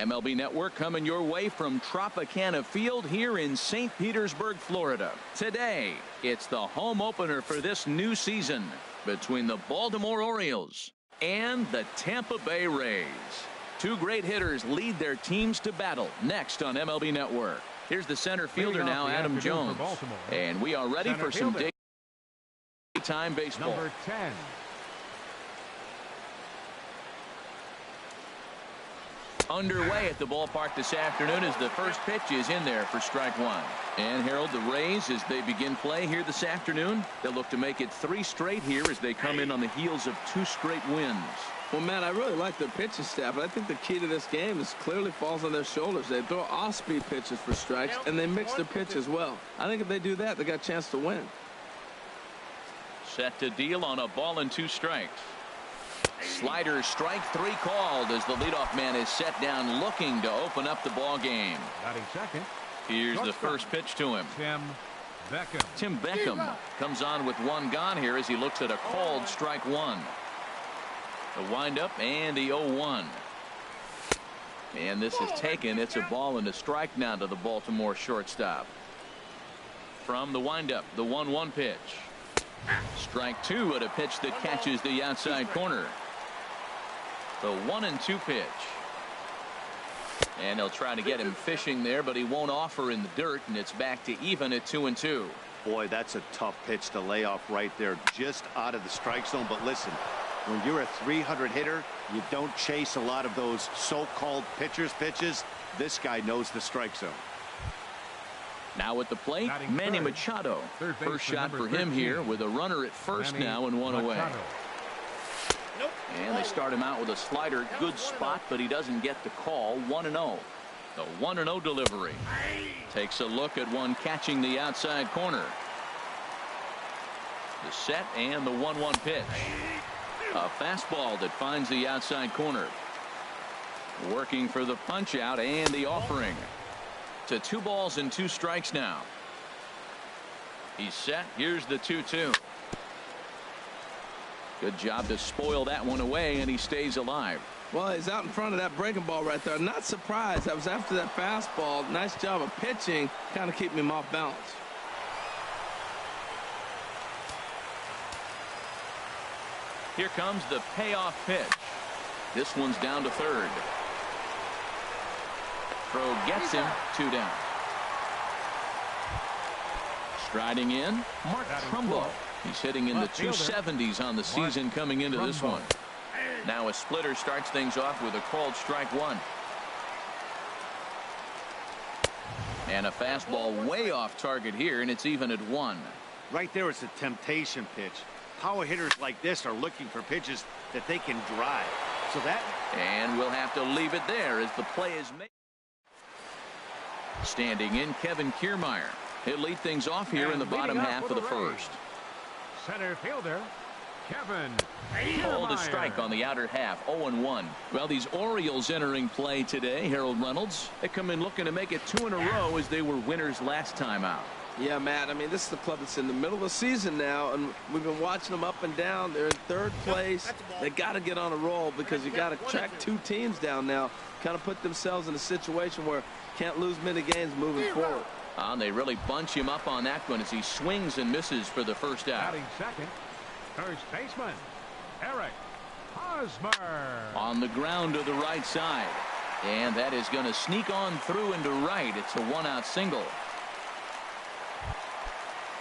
MLB Network coming your way from Tropicana Field here in St. Petersburg, Florida. Today, it's the home opener for this new season between the Baltimore Orioles and the Tampa Bay Rays. Two great hitters lead their teams to battle next on MLB Network. Here's the center fielder now, Adam Jones. And we are ready for some daytime baseball. Number 10. Underway at the ballpark this afternoon as the first pitch is in there for strike one. And Harold, the Rays, as they begin play here this afternoon, they'll look to make it 3 straight here as they come in on the heels of 2 straight wins. Well, Matt, I really like their pitching staff, but I think the key to this game is clearly falls on their shoulders. They throw off-speed pitches for strikes, and they mix their pitch as well. I think if they do that, they got a chance to win. Set to deal on a ball and 2 strikes. Slider strike 3 called as the leadoff man is set down looking to open up the ball game. Batting second. Here's the first pitch to him. Tim Beckham comes on with 1 gone here as he looks at a called strike 1. The windup and the 0-1. And this is taken. It's a ball and a strike now to the Baltimore shortstop. From the windup, the 1-1 pitch. Strike 2 at a pitch that catches the outside corner. The 1-2 pitch. And they'll try to get him fishing there, but he won't offer in the dirt, and it's back to even at 2-2. Boy, that's a tough pitch to lay off right there, just out of the strike zone. But listen, when you're a 300 hitter, you don't chase a lot of those so-called pitches. This guy knows the strike zone. Now at the plate, Manny Machado. First shot for him here with a runner at first now and 1 away. And they start him out with a slider. Good spot, but he doesn't get the call. 1-0. The 1-0 delivery. Takes a look at one catching the outside corner. The set and the 1-1 pitch. A fastball that finds the outside corner. Working for the punch out and the offering. To 2 balls and 2 strikes now. He's set. Here's the 2-2. Good job to spoil that one away, and he stays alive. Well, he's out in front of that breaking ball right there. Not surprised. I was after that fastball. Nice job of pitching, kind of keeping him off balance. Here comes the payoff pitch. This one's down to third. Throw gets him. 2 down. Striding in, Mark Trumbo. He's hitting in the 270s on the season coming into this one. Now a splitter starts things off with a called strike 1. And a fastball way off target here, and it's even at 1. Right there, it's a temptation pitch. Power hitters like this are looking for pitches that they can drive. So that. And we'll have to leave it there as the play is made. Standing in, Kevin Kiermaier. He'll lead things off here in the bottom half of the first. Center fielder, Kevin. Called a strike on the outer half. 0-1. Well, these Orioles entering play today, Harold Reynolds, they come in looking to make it 2 in a row as they were winners last time out. Yeah, Matt, I mean, this is the club that's in the middle of the season now, and we've been watching them up and down. They're in 3rd place. They got to get on a roll because you got to track 2 teams down now, kind of put themselves in a situation where can't lose many games moving forward. They really bunch him up on that one as he swings and misses for the first out. Batting second, first baseman, Eric Hosmer. On the ground to the right side. And that is going to sneak on through into right. It's a 1-out single.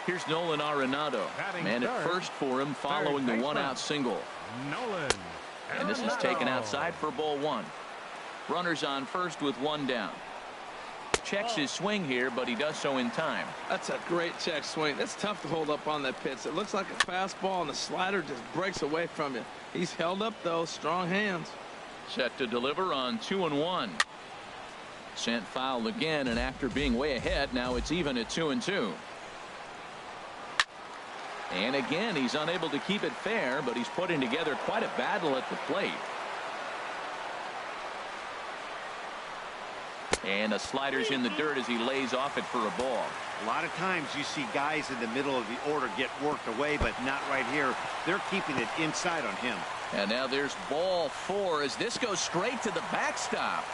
Here's Nolan Arenado. Man at first for him following the 1-out single. Nolan. And this is taken outside for ball 1. Runners on first with 1 down. Checks his swing here, but he does so in time. That's a great check swing. That's tough to hold up on that pitch. It looks like a fastball, and the slider just breaks away from you. He's held up, though. Strong hands. Set to deliver on 2-1. Sent foul again, and after being way ahead, now it's even at 2-2. And again, he's unable to keep it fair, but he's putting together quite a battle at the plate. And the slider's in the dirt as he lays off it for a ball. A lot of times you see guys in the middle of the order get worked away, but not right here. They're keeping it inside on him. And now there's ball 4 as this goes straight to the backstop.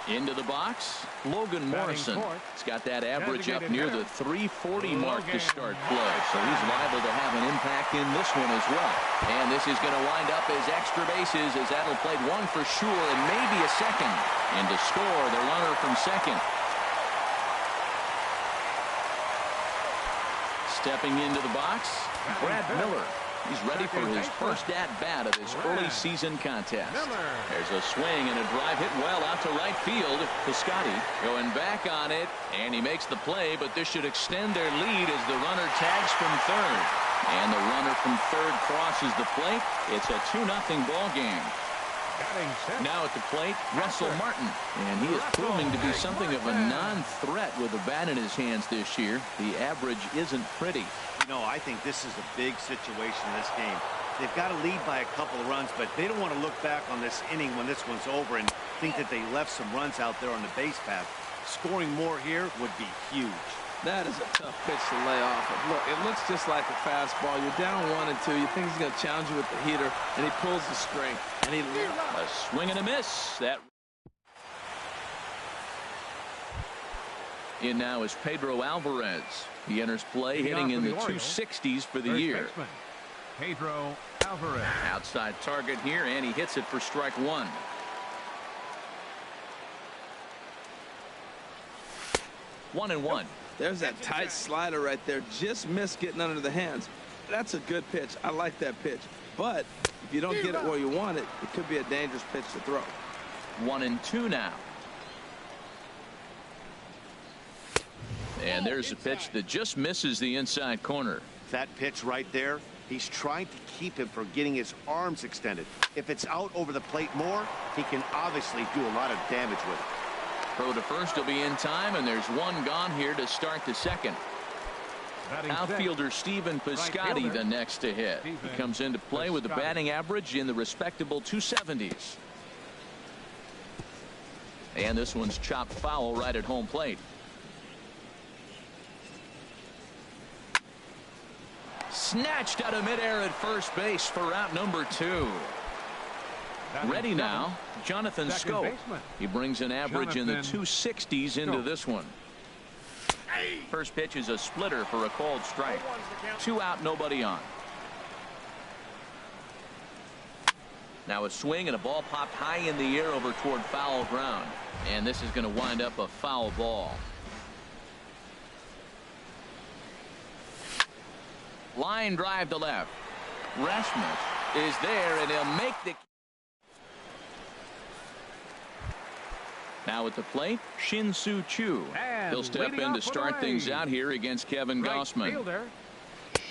Into the box, Logan Morrison. He's got that average up near the 340 mark to start play, so he's liable to have an impact in this one as well. And this is going to wind up as extra bases, as that'll play one for sure and maybe a second. And to score the runner from second. Stepping into the box, Brad Miller. He's ready for his first at-bat of this early season contest. There's a swing and a drive hit well out to right field. Piscotty going back on it, and he makes the play, but this should extend their lead as the runner tags from third. And the runner from third crosses the plate. It's a 2-0 ball game. Now at the plate, Russell Martin. And he is proving to be something of a non-threat with the bat in his hands this year. The average isn't pretty. You know, I think this is a big situation in this game. They've got to lead by a couple of runs, but they don't want to look back on this inning when this one's over and think that they left some runs out there on the base path. Scoring more here would be huge. That is a tough pitch to lay off. Look, it looks just like a fastball. You're down 1-2. You think he's going to challenge you with the heater, and he pulls the string. And he a swing and a miss. That in now is Pedro Alvarez. He enters play hitting in the 260s for the year. Pedro Alvarez. Outside target here, and he hits it for strike one. One and one. There's that tight slider right there. Just missed getting under the hands. That's a good pitch. I like that pitch. But if you don't get it where you want it, it could be a dangerous pitch to throw. 1-2 now. And there's a pitch that just misses the inside corner. That pitch right there, he's trying to keep him from getting his arms extended. If it's out over the plate more, he can obviously do a lot of damage with it. Throw to first will be in time, and there's one gone here to start the second. Outfielder Stephen Piscotty the next to hit. He comes into play with a batting average in the respectable 270s. And this one's chopped foul right at home plate. Snatched out of midair at first base for out number 2. Ready now, Jonathan Scope. He brings an average in the 260s into this one. First pitch is a splitter for a called strike. 2 out, nobody on. Now a swing and a ball popped high in the air over toward foul ground. And this is going to wind up a foul ball. Line drive to left. Rasmus is there, and he'll make the... Now at the plate, Shin-Soo Choo. He'll step in to start things out here against Kevin Gossman.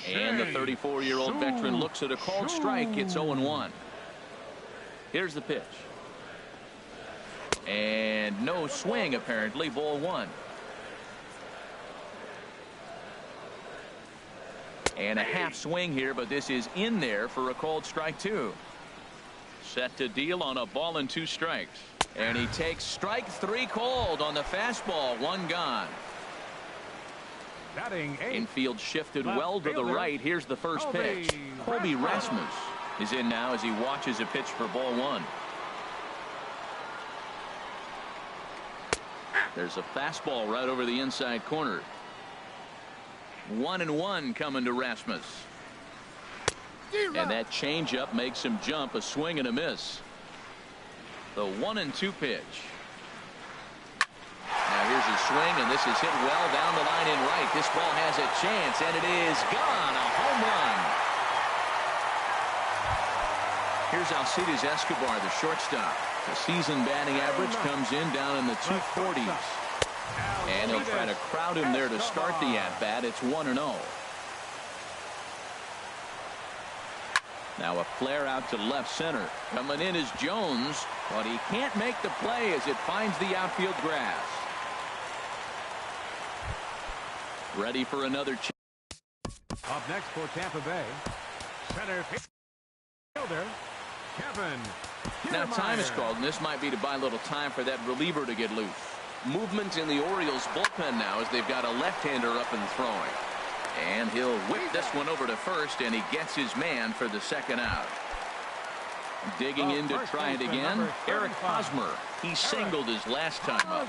And the 34-year-old veteran looks at a called strike. It's 0-1. Here's the pitch. And no swing, apparently. Ball 1. And a half swing here, but this is in there for a called strike 2. Set to deal on a ball and 2 strikes. And he takes strike 3 called on the fastball. 1 gone. Infield shifted well to the right. Here's the first pitch. Colby Rasmus is in now as he watches a pitch for ball 1. There's a fastball right over the inside corner. 1-1 coming to Rasmus. And that changeup makes him jump. A swing and a miss. The 1-2 pitch. Now here's a swing, and this is hit well down the line in right. This ball has a chance, and it is gone. A home run. Here's Alcides Escobar, the shortstop. The season batting average comes in down in the 240s. And he'll try to crowd him there to start the at-bat. It's 1-0. Now a flare out to left center. Coming in is Jones, but he can't make the play as it finds the outfield grass. Ready for another chance. Up next for Tampa Bay, center fielder Kevin. Now time is called, and this might be to buy a little time for that reliever to get loose. Movement in the Orioles bullpen now as they've got a left-hander up and throwing. And he'll whip this one over to first, and he gets his man for the second out. Digging in to try it again, Eric Hosmer. He singled his last time up.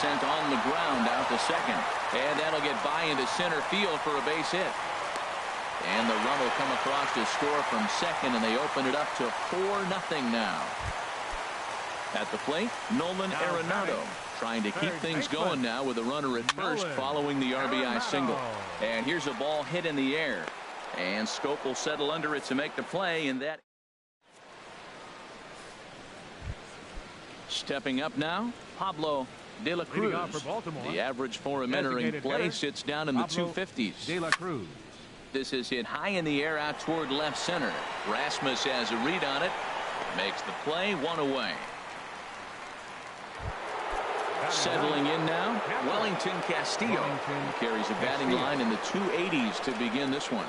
Sent on the ground out to second. And that'll get by into center field for a base hit. And the run will come across to score from second, and they open it up to 4-0 now. At the plate, Nolan Arenado trying to keep things going now with a runner at first following the RBI single. And here's a ball hit in the air. And Schoop will settle under it to make the play, and that. Stepping up now, Pablo De La Cruz. The average for him entering play sits down in the 250s. De La Cruz. This is hit high in the air out toward left center. Rasmus has a read on it. Makes the play, one away. Settling in now, Wellington Castillo. He carries a batting line in the 280s to begin this one.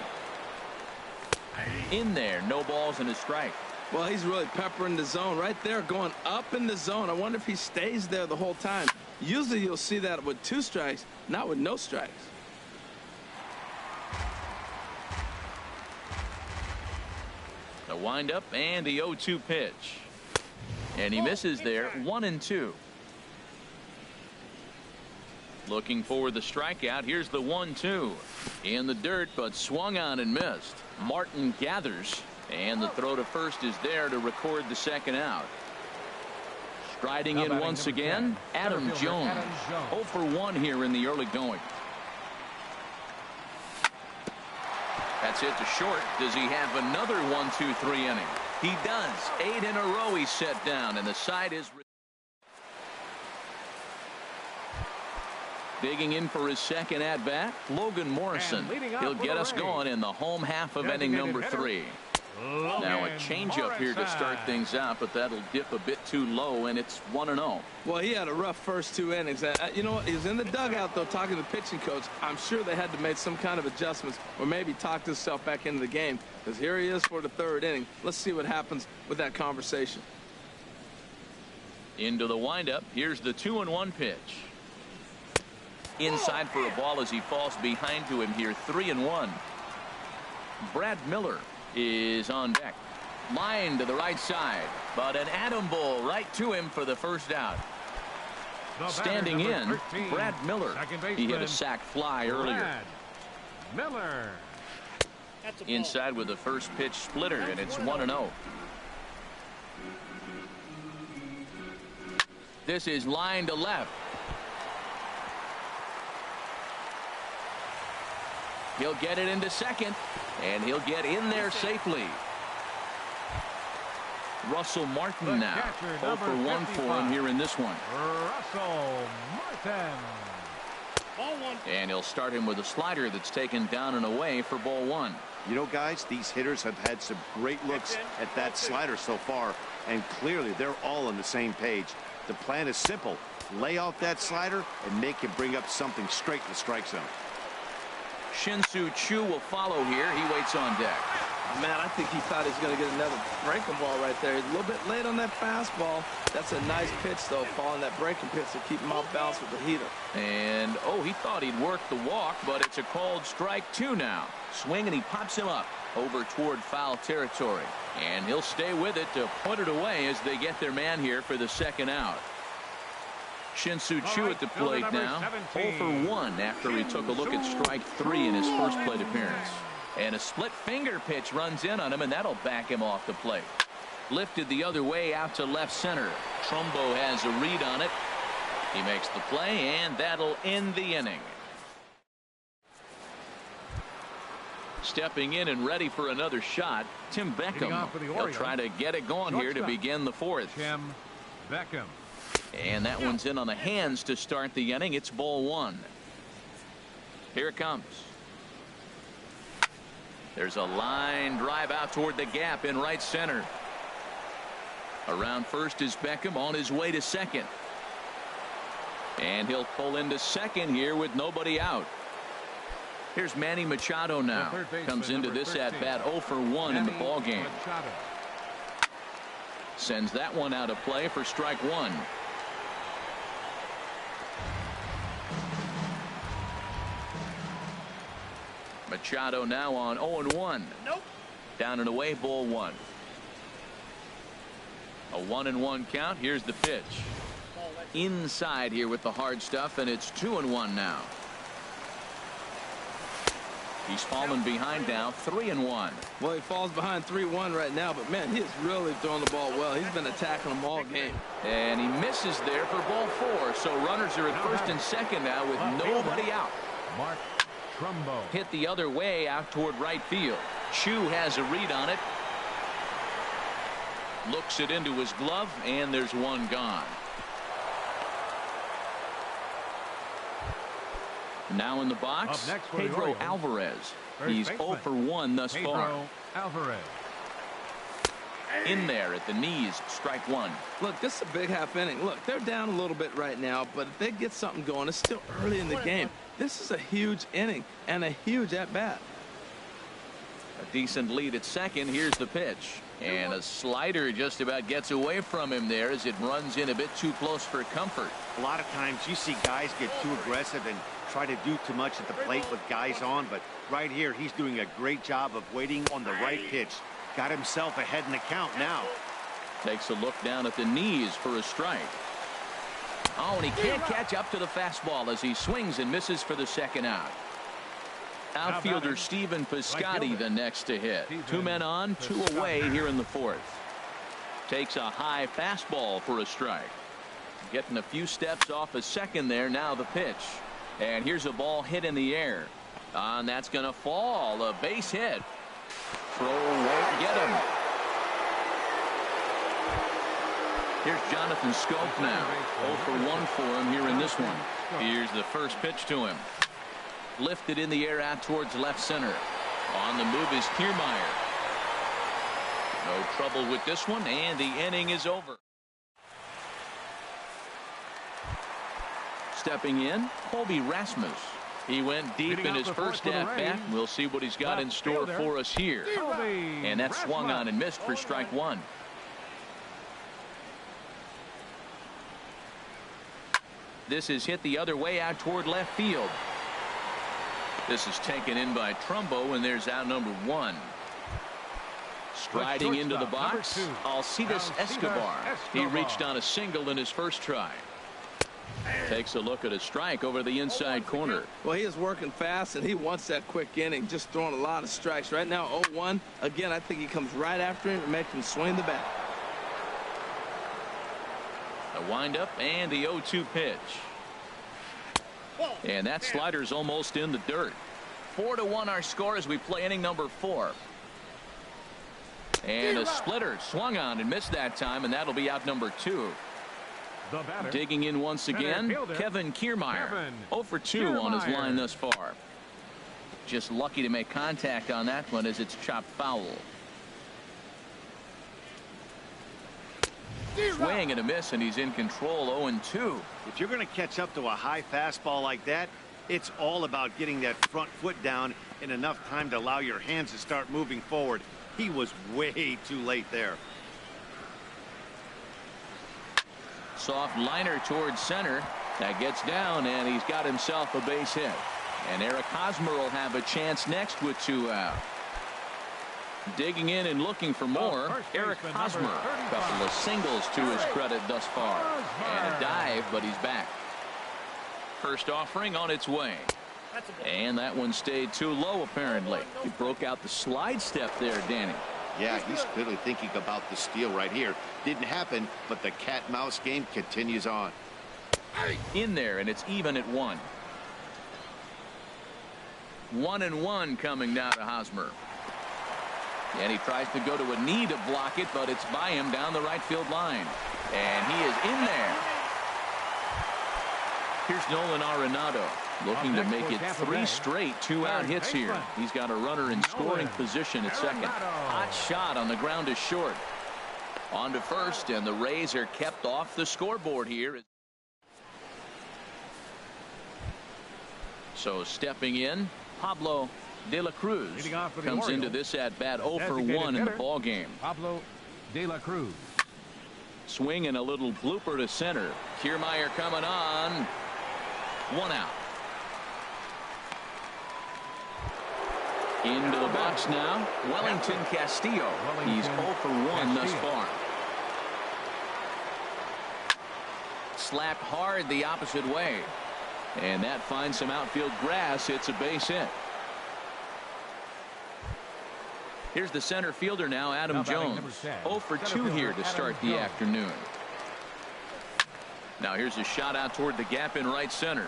In there, no balls and a strike. Well, he's really peppering the zone right there, going up in the zone. I wonder if he stays there the whole time. Usually you'll see that with 2 strikes, not with no strikes. The windup and the 0-2 pitch. And he misses there, 1-2. Looking for the strikeout. Here's the 1-2 in the dirt, but swung on and missed. Martin gathers, and the throw to first is there to record the second out. Striding in once again, Adam Jones. 0 for 1 here in the early going. That's it to short. Does he have another 1-2-3 inning? He does. 8 in a row he's set down, and the side is. Digging in for his second at bat, Logan Morrison. He'll get us going in the home half of inning number 3. Now a changeup here to start things out, but that'll dip a bit too low, and it's 1-0. Well, he had a rough first 2 innings. You know what? He was in the dugout, though, talking to the pitching coach. I'm sure they had to make some kind of adjustments or maybe talk himself back into the game, because here he is for the 3rd inning. Let's see what happens with that conversation. Into the windup. Here's the 2-1 pitch. Inside for a ball as he falls behind to him here. 3-1. Brad Miller is on deck. Line to the right side, but an atom ball right to him for the first out. Standing in, 13, Brad Miller. He hit a sac fly earlier. Miller. Inside with the first pitch splitter, and it's 1-0. This is line to left. He'll get it into second, and he'll get in there safely. Russell Martin now. 0 for 1 for him here in this one. Russell Martin. And he'll start him with a slider that's taken down and away for ball 1. You know, guys, these hitters have had some great looks at that slider so far, and clearly they're all on the same page. The plan is simple. Lay off that slider and make him bring up something straight in the strike zone. Shin-Soo Choo will follow here. He waits on deck. Man, I think he thought he was going to get another breaking ball right there. He's a little bit late on that fastball. That's a nice pitch, though, following that breaking pitch to keep him off balance with the heater. And, oh, he thought he'd work the walk, but it's a called strike 2 now. Swing, and he pops him up over toward foul territory. And he'll stay with it to put it away as they get their man here for the second out. Shin-Soo Choo at the plate now. 0 for 1 after he took a look at strike 3 in his first plate appearance. And a split finger pitch runs in on him, and that'll back him off the plate. Lifted the other way out to left center. Trumbo has a read on it. He makes the play, and that'll end the inning. Stepping in and ready for another shot, Tim Beckham. He'll try to get it going here to begin the 4th. Tim Beckham. And that one's in on the hands to start the inning. It's ball 1. Here it comes. There's a line drive out toward the gap in right center. Around first is Beckham on his way to second. And he'll pull into second here with nobody out. Here's Manny Machado now. Comes into this at bat 0 for 1 in the ball game. Sends that one out of play for strike 1. Machado now on 0-1. Nope. Down and away, ball 1. A 1-1 count. Here's the pitch. Inside here with the hard stuff, and it's 2-1 now. He's fallen behind now, 3-1. Well, he falls behind 3-1 right now, but man, he is really throwing the ball well. He's been attacking them all game. And he misses there for ball 4. So runners are at first and second now with nobody out. Mark Trumbo. Hit the other way out toward right field. Chu has a read on it. Looks it into his glove, and there's one gone. Now in the box, Pedro Alvarez. He's 0 for 1 thus far. Alvarez. In there at the knees, strike 1. Look, this is a big half inning. Look, they're down a little bit right now, but if they get something going, it's still early in the game. This is a huge inning and a huge at-bat. A decent lead at second. Here's the pitch. And a slider just about gets away from him there as it runs in a bit too close for comfort. A lot of times you see guys get too aggressive and try to do too much at the plate with guys on, but right here he's doing a great job of waiting on the right pitch. Got himself ahead in the count now. Takes a look down at the knees for a strike. Oh, and he can't catch up to the fastball as he swings and misses for the second out. Outfielder Stephen Piscotty the next to hit. 2 men on, 2 away here in the 4th. Takes a high fastball for a strike. Getting a few steps off a second there. Now the pitch. And here's a ball hit in the air. And that's going to fall. A base hit. Throw won't get him. Here's Jonathan Scope now. 0 for 1 for him here in this one. Here's the first pitch to him. Lifted in the air out towards left center. On the move is Kiermaier. No trouble with this one, and the inning is over. Stepping in, Colby Rasmus. He went deep in his first at-bat. We'll see what he's got in store for us here. And that swung on and missed for strike 1. This is hit the other way out toward left field. This is taken in by Trumbo, and there's out number 1. Striding into the box, Alcides Escobar. He reached on a single in his first try. Takes a look at a strike over the inside corner. Well, he is working fast, and he wants that quick inning, just throwing a lot of strikes. Right now, 0-1. Again, I think he comes right after him and makes him swing the bat. A windup and the 0-2 pitch. And that slider's almost in the dirt. 4-1 our score as we play inning number 4. And a splitter swung on and missed that time, and that'll be out number 2. Digging in once again, Kevin Kiermaier. 0 for 2 on his line thus far. Just lucky to make contact on that one as it's chopped foul. Swing and a miss, and he's in control. 0-2. If you're going to catch up to a high fastball like that, it's all about getting that front foot down in enough time to allow your hands to start moving forward. He was way too late there. Soft liner towards center. That gets down, and he's got himself a base hit. And Eric Hosmer will have a chance next with 2 out. Digging in and looking for more, Eric Hosmer. A couple of singles to his credit thus far. And a dive, but he's back. First offering on its way. And that one stayed too low, apparently. He broke out the slide step there, Danny. Yeah, he's clearly thinking about the steal right here. Didn't happen, but the cat-mouse game continues on. In there, and it's even at 1. 1-1 coming now to Hosmer. And he tries to go to a knee to block it, but it's by him down the right field line. And he is in there. Here's Nolan Arenado looking to make it 3 straight 2-out hits here. He's got a runner in scoring position at second. Hot shot on the ground is short. On to first, and the Rays are kept off the scoreboard here. So stepping in, Pablo De La Cruz comes into this at bat 0 for 1 in the ball game. Pablo De La Cruz. Swing and a little blooper to center. Kiermaier coming on. 1 out. Into the box now, Wellington Castillo. He's 0 for 1 thus far. slapped hard the opposite way. And that finds some outfield grass. It's a base hit. Here's the center fielder now, Adam Jones. 0 for 2 here to start the afternoon. Now here's a shot out toward the gap in right center.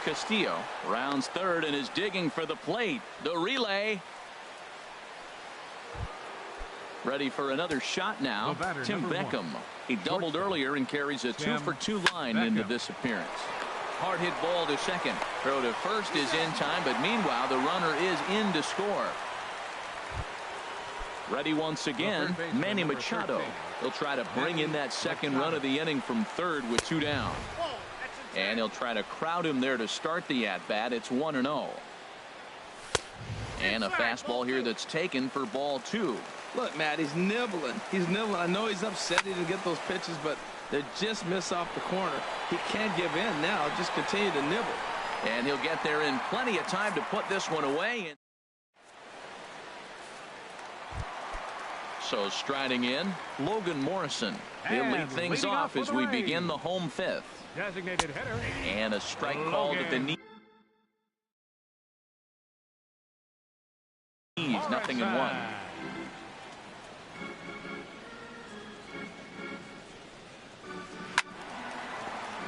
Castillo rounds third and is digging for the plate. The relay. Ready for another shot now. Tim Beckham. He doubled earlier and carries a 2 for 2 line into this appearance. Hard hit ball to second. Throw to first is in time, but meanwhile the runner is in to score. Ready once again, Manny Machado. He'll try to bring in that second run of the inning from third with 2 down. And he'll try to crowd him there to start the at-bat. It's 1-0. And a fastball here that's taken for ball 2. Look, Matt, he's nibbling. He's nibbling. I know he's upset he didn't get those pitches, but they just miss off the corner. He can't give in now. Just continue to nibble. And he'll get there in plenty of time to put this one away. So striding in, Logan Morrison. He'll lead things off as we begin the home 5th. Designated hitter. And a strike called at the knee. Nothing in 1.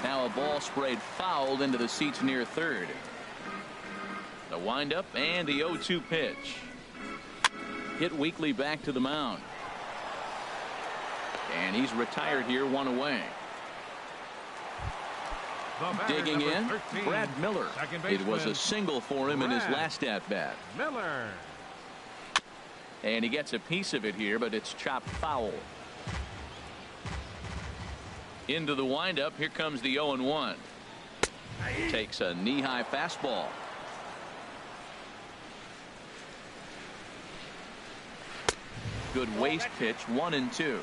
Now a ball sprayed fouled into the seats near third. The windup and the 0-2 pitch. Hit weakly back to the mound. And he's retired here, 1 away. Digging in, Brad Miller. It was a single for him in his last at-bat. Miller. And he gets a piece of it here, but it's chopped foul. Into the windup. Here comes the 0-1. Takes a knee-high fastball. Good waist pitch, 1-2.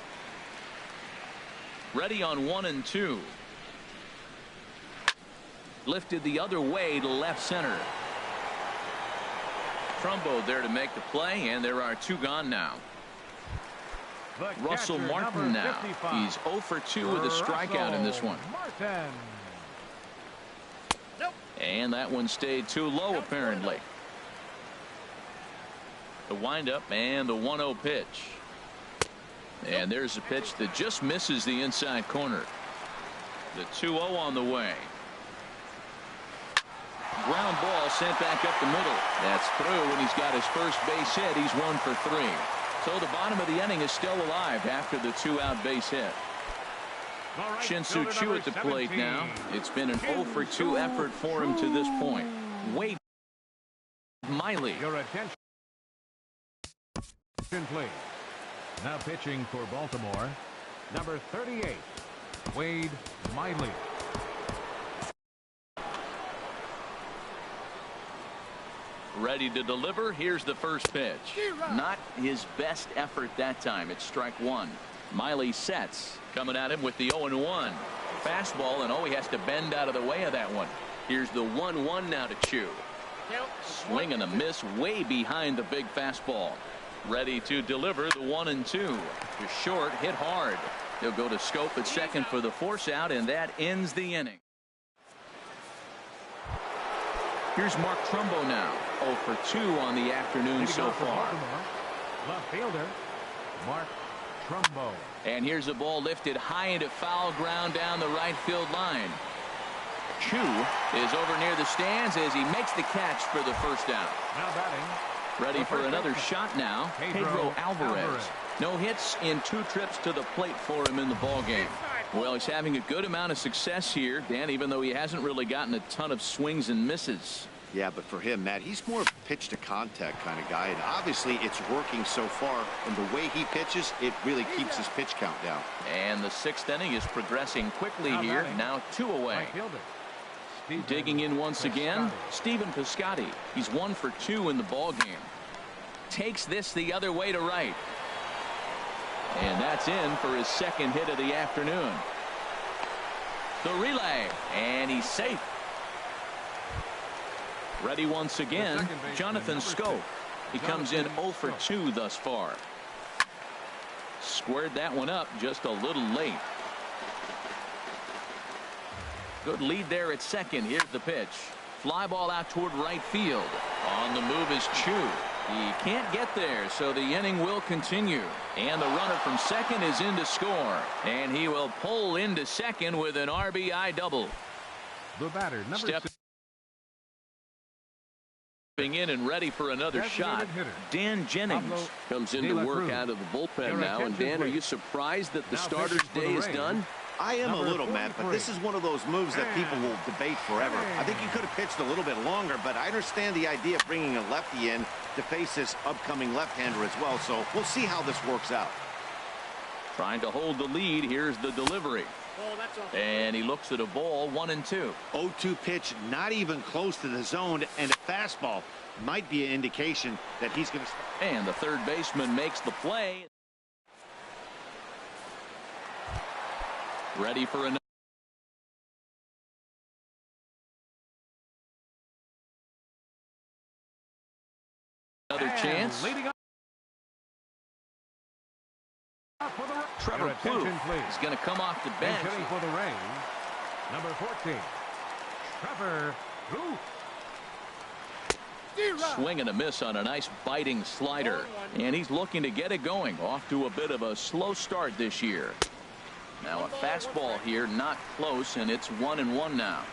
Ready on 1-2. Lifted the other way to left center. Trumbo there to make the play, and there are 2 gone now. Russell Martin now. He's 0 for 2 with a strikeout in this one. And that one stayed too low apparently. The windup and the 1-0 pitch. And there's a pitch that just misses the inside corner. The 2-0 on the way. Ground ball sent back up the middle. That's through, and he's got his first base hit. He's 1 for 3. So the bottom of the inning is still alive after the 2-out base hit. Shin-Soo Choo at the plate now. It's been an 0 for 2 effort for him to this point. Wade Miley. Your attention, please. Now pitching for Baltimore, number 38, Wade Miley. Ready to deliver. Here's the first pitch. Not his best effort that time. It's strike 1. Miley sets. Coming at him with the 0-1. Fastball, and he has to bend out of the way of that one. Here's the 1-1 now to Choo. Swing and a miss way behind the big fastball. Ready to deliver the 1-2. To short, hit hard. He'll go to Scope at second for the force out, and that ends the inning. Here's Mark Trumbo now. 0 for 2 on the afternoon so far. Left fielder, Mark Trumbo. And here's a ball lifted high into foul ground down the right field line. Choo is over near the stands as he makes the catch for the first down. Now batting. Ready for another shot now. Pedro Alvarez. No hits in 2 trips to the plate for him in the ballgame. Well, he's having a good amount of success here, Dan, even though he hasn't really gotten a ton of swings and misses. Yeah, but for him, Matt, he's more of a pitch to contact kind of guy, and obviously it's working so far, and the way he pitches, it really keeps his pitch count down. And the 6th inning is progressing quickly here. Now 2 away. Digging in once again, Stephen Piscotty. He's 1 for 2 in the ballgame. Takes this the other way to right. And that's in for his 2nd hit of the afternoon. The relay, and he's safe. Ready once again, Jonathan Scope. He comes in 0 for 2 thus far. Squared that one up just a little late. Good lead there at second. Here's the pitch. Fly ball out toward right field. On the move is Chu. He can't get there, so the inning will continue. And the runner from second is in to score. And he will pull into second with an RBI double. The batter, number Stepping in and ready for another shot. Dan Jennings comes into work out of the bullpen now. And Dan, are you surprised that the starter's day is done? I am a little, Matt, but this is one of those moves that people will debate forever. I think he could have pitched a little bit longer, but I understand the idea of bringing a lefty in to face this upcoming left-hander as well, so we'll see how this works out. Trying to hold the lead. Here's the delivery. And he looks at a ball, 1-2. 0-2 pitch, not even close to the zone, and a fastball might be an indication that he's going to... And the third baseman makes the play. Ready for another chance. Trevor Plouffe is going to come off the bench. Hitting for the Rays, number 14, Trevor Plouffe. Swing and a miss on a nice biting slider. And he's looking to get it going. Off to a bit of a slow start this year. Now a fastball here, not close, and it's 1-1 now.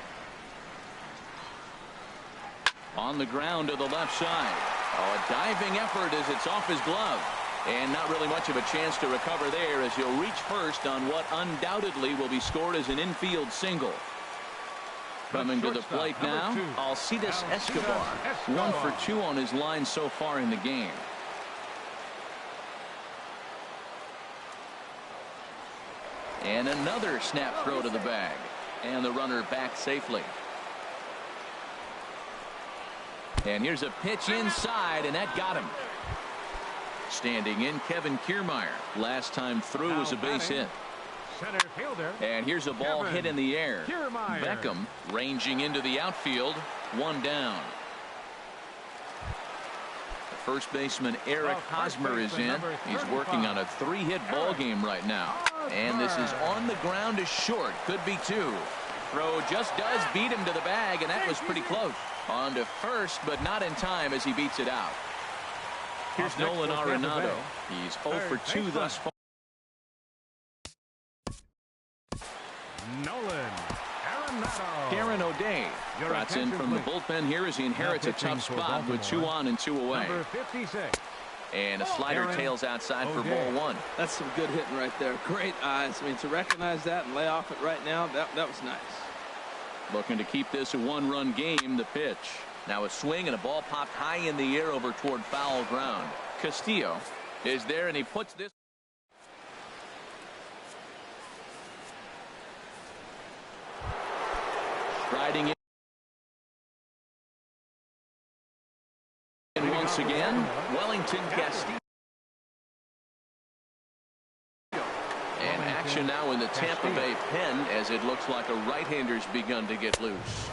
On the ground to the left side. Oh, a diving effort as it's off his glove. And not really much of a chance to recover there as he'll reach first on what undoubtedly will be scored as an infield single. Coming to the plate now, Alcides Escobar. 1 for 2 on his line so far in the game. And another snap throw to the bag. And the runner back safely. And here's a pitch inside, and that got him. Standing in, Kevin Kiermaier. Last time through was a base hit. Center fielder. And here's a ball hit in the air. Kiermaier. Beckham ranging into the outfield. 1 down. First baseman Eric Hosmer is in. He's working on a 3-hit ball game right now. And this is on the ground to short. Could be 2. Throw just does beat him to the bag, and that was pretty close. On to first, but not in time as he beats it out. Here's Nolan Arenado. He's 0 for 2 thus far. Nolan Arenado. Aaron O'Day trots in from the bullpen here as he inherits a tough spot with 2 on and 2 away. Number 56. And a slider tails outside for ball 1. That's some good hitting right there. Great eyes. I mean, to recognize that and lay off it right now, that was nice. Looking to keep this a 1-run game. The pitch. Now a swing and a ball popped high in the air over toward foul ground. Castillo is there, and he puts this. Striding in once again, Wellington Castillo. And action now in the Tampa Bay pen as it looks like a right-hander's begun to get loose.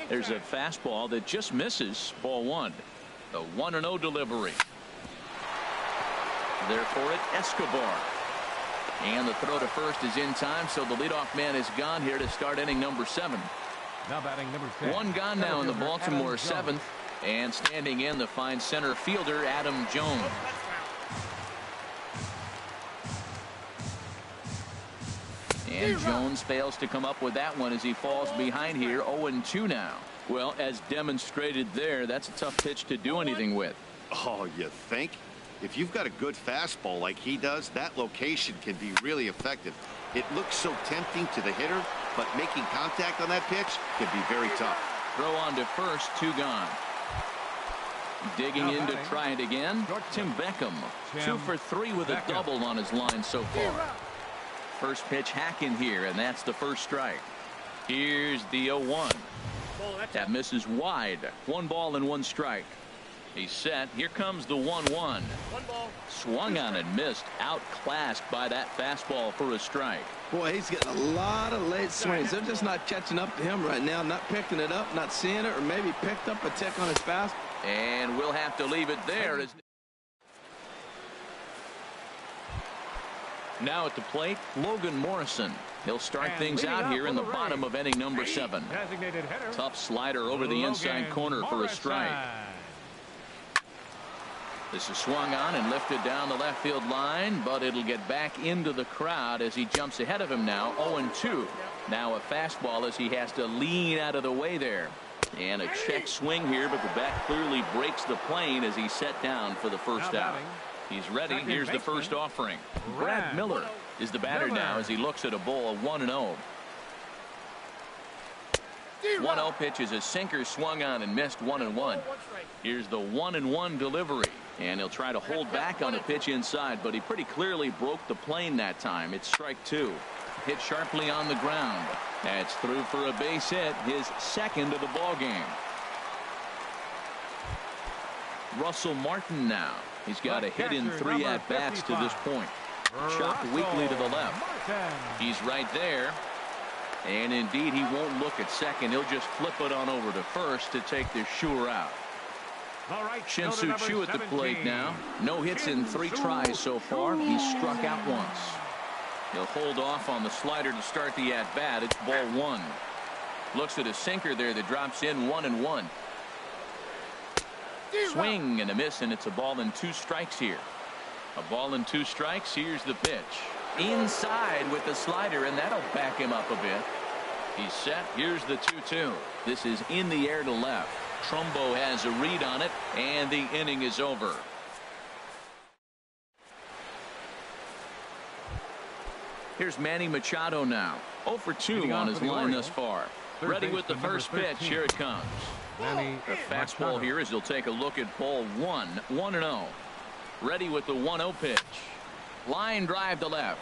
There's a fastball that just misses. Ball 1. The 1-0 delivery. There for it, Escobar. And the throw to first is in time, so the leadoff man is gone here to start inning number 7. Now batting number 10. 1 gone now in the Baltimore 7th. And standing in, the fine center fielder, Adam Jones. And Jones fails to come up with that one as he falls behind here. 0-2 now. Well, as demonstrated there, that's a tough pitch to do anything with. Oh, you think? If you've got a good fastball like he does, that location can be really effective. It looks so tempting to the hitter, but making contact on that pitch can be very tough. Throw on to first, 2 gone. Digging in to try it again. Tim Beckham, 2 for 3 with a double on his line so far. First pitch hacking here, and that's the first strike. Here's the 0-1. That misses wide. 1 ball and 1 strike. He's set. Here comes the 1-1. Swung on and missed. Outclassed by that fastball for a strike. Boy, he's getting a lot of late swings. They're just not catching up to him right now. Not picking it up, not seeing it, or maybe picked up a tick on his fast. And we'll have to leave it there. Now at the plate, Logan Morrison. He'll start things out here in the bottom of inning number 7. Tough slider over the inside corner for a strike. This is swung on and lifted down the left field line, but it'll get back into the crowd as he jumps ahead of him now. 0-2. Now a fastball as he has to lean out of the way there. And a check swing here, but the bat clearly breaks the plane as he's set down for the first out. He's ready. Here's the first offering. Brad Miller is the batter now as he looks at a ball 1-0. 1-0 pitch is a sinker swung on and missed 1-1. Here's the 1-1 delivery. And he'll try to hold back on the pitch inside, but he pretty clearly broke the plane that time. It's strike 2. Hit sharply on the ground. That's through for a base hit, his second of the ball game. Russell Martin now. He's got a hit in 3 at-bats to this point. Chopped weakly to the left. He's right there. And indeed, he won't look at second. He'll just flip it on over to first to take the sure out. Shin-Soo Choo at the plate now. No hits in 3 tries so far. He's struck out once. He'll hold off on the slider to start the at-bat. It's ball 1. Looks at a sinker there that drops in 1-1. Swing and a miss, and it's a ball and 2 strikes here. A ball and 2 strikes. Here's the pitch. Inside with the slider, and that'll back him up a bit. He's set. Here's the 2-2. This is in the air to left. Trumbo has a read on it, and the inning is over. Here's Manny Machado now. 0 for 2 on his line thus far. Ready with the first pitch. Here it comes. The fastball here as he'll take a look at ball 1. 1-0. Ready with the 1-0 pitch. Line drive to left.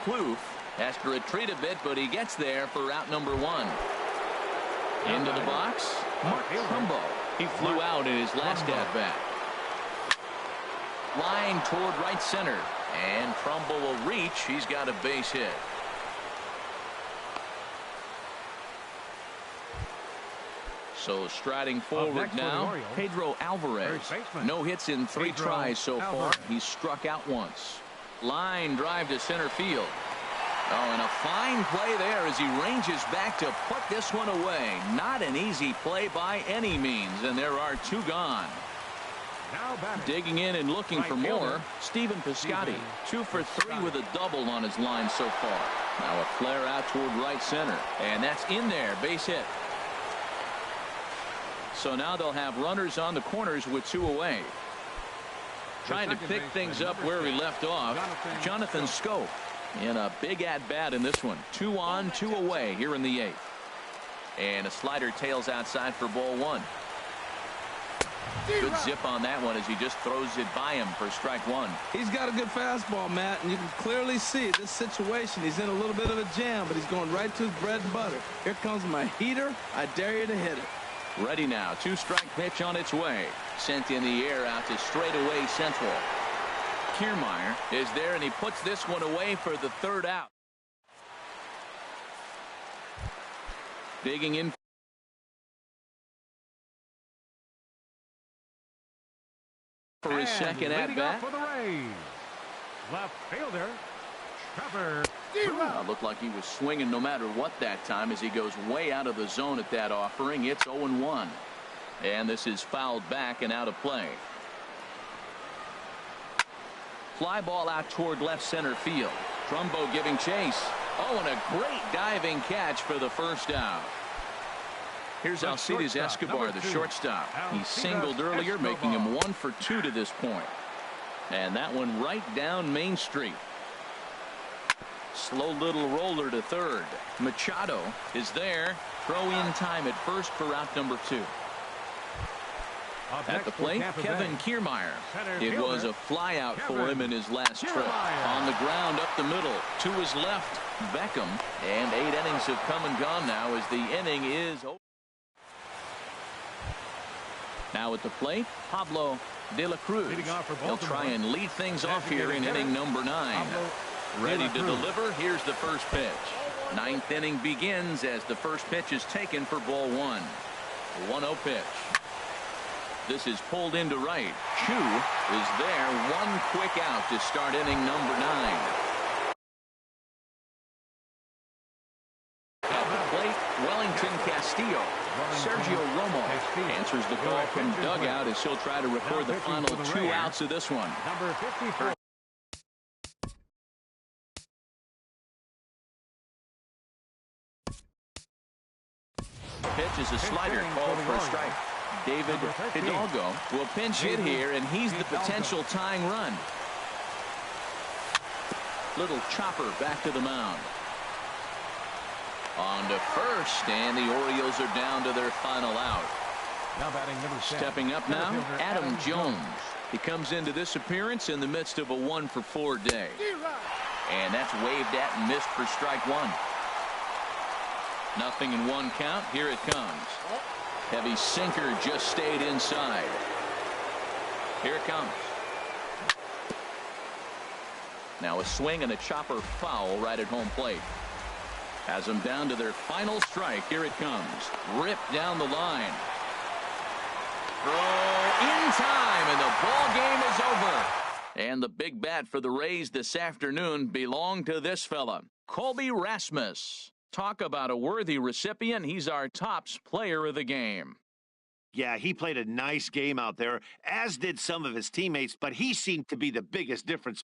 Kloof has to retreat a bit, but he gets there for out number 1. Into the box, Mark Trumbo. He flew out in his last at-bat. Line toward right center. And Trumbo will reach. He's got a base hit. So striding forward now, Pedro Alvarez. No hits in 3 tries so far. He's struck out once. Line drive to center field. Oh, and a fine play there as he ranges back to put this one away. Not an easy play by any means, and there are 2 gone. Digging in and looking for more, Stephen Piscotty. 2 for 3 with a double on his line so far. Now a flare out toward right center, and that's in there. Base hit. So now they'll have runners on the corners with 2 away. Trying to pick things up where we left off, Jonathan Schoop in a big at-bat in this one. 2 on, 2 away here in the 8th. And a slider tails outside for ball 1. Good zip on that one as he just throws it by him for strike 1. He's got a good fastball, Matt, and you can clearly see this situation. He's in a little bit of a jam, but he's going right to his bread and butter. Here comes my heater. I dare you to hit it. Ready now. 2-strike pitch on its way. Sent in the air out to straightaway central. Kiermaier is there, and he puts this one away for the 3rd out. Digging in for his second at bat. Left fielder Trevor. Looked like he was swinging no matter what that time as he goes way out of the zone at that offering. It's 0-1. And this is fouled back and out of play. Fly ball out toward left center field. Trumbo giving chase. Oh, and a great diving catch for the first out. Here's Alcides Escobar, the shortstop. He singled earlier, making him 1 for 2 to this point. And that one right down Main Street. Slow little roller to third. Machado is there. Throw in time at first for out number 2. At the plate, Kevin Kiermaier. It was a fly out for him in his last trip. On the ground up the middle. To his left, Beckham. And 8 innings have come and gone now as the inning is over. Now at the plate, Pablo De La Cruz. He'll try and lead things off here in inning number 9. Ready to deliver. Here's the first pitch. 9th inning begins as the first pitch is taken for ball 1. 1-0 pitch. This is pulled into right. Choo is there. 1 quick out to start inning number 9. Wellington Castillo. Sergio Romo answers the call from dugout as he'll try to record the final 2 outs of this one. Number 54. Pitch is a slider called for a strike. David Hidalgo will pinch hit here, and he's the potential tying run. Little chopper back to the mound. On to first, and the Orioles are down to their final out. Now batting number 10. Stepping up now, Adam Jones. He comes into this appearance in the midst of a 1-for-4 day. And that's waved at and missed for strike one. Nothing in 1 count. Here it comes. Heavy sinker just stayed inside. Here it comes. Now a swing and a chopper foul right at home plate. Has them down to their final strike. Here it comes. Ripped down the line. Throw in time, and the ball game is over. And the big bat for the Rays this afternoon belonged to this fella, Colby Rasmus. Talk about a worthy recipient. He's our tops player of the game. Yeah, he played a nice game out there, as did some of his teammates, but he seemed to be the biggest difference